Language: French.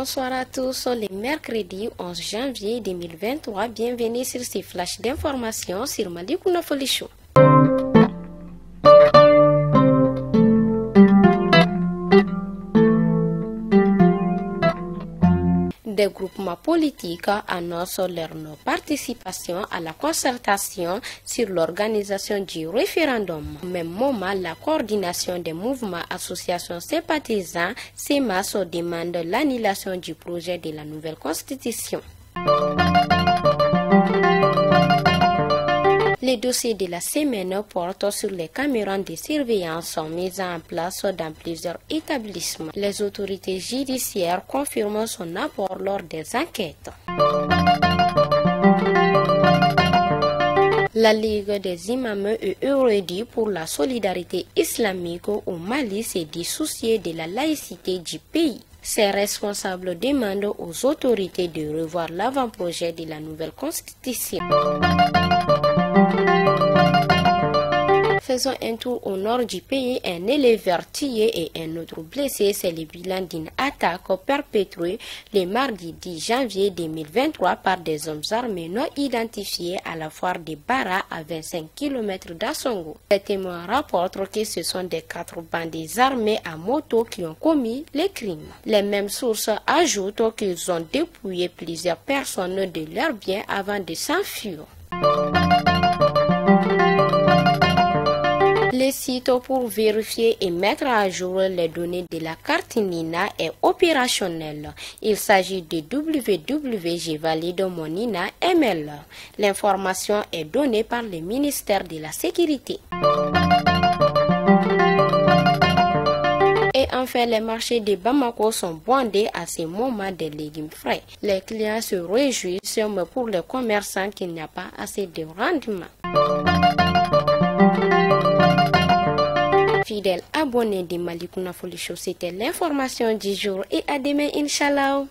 Bonsoir à tous, le mercredi 11 janvier 2023, bienvenue sur ces flashs d'informations sur Malikouna Folichou. Des groupements politiques annoncent leur non-participation à la concertation sur l'organisation du référendum. Au même moment, la coordination des mouvements associations sympathisants CEMAS demande l'annulation du projet de la nouvelle constitution. Les dossiers de la semaine portent sur les caméras de surveillance mises en place dans plusieurs établissements. Les autorités judiciaires confirment son apport lors des enquêtes. La Ligue des imams et érudits pour la solidarité islamique au Mali s'est dissociée de la laïcité du pays. Ces responsables demandent aux autorités de revoir l'avant-projet de la nouvelle constitution. Faisons un tour au nord du pays, un éleveur tué et un autre blessé. C'est le bilan d'une attaque perpétrée le mardi 10 janvier 2023 par des hommes armés non identifiés à la foire de Bara à 25 km d'Assongo. Les témoins rapportent que ce sont des 4 bandits armés à moto qui ont commis les crimes. Les mêmes sources ajoutent qu'ils ont dépouillé plusieurs personnes de leurs biens avant de s'enfuir. Le site pour vérifier et mettre à jour les données de la carte NINA est opérationnel. Il s'agit de www.jvalide-mon-NINA-ML. L'information est donnée par le ministère de la Sécurité. Et enfin, les marchés de Bamako sont bondés à ce moment des légumes frais. Les clients se réjouissent, mais pour les commerçants, qu'il n'y a pas assez de rendement. Fidèles abonnés de Malikouna Folichou, c'était l'information du jour et à demain, Inch'Allah.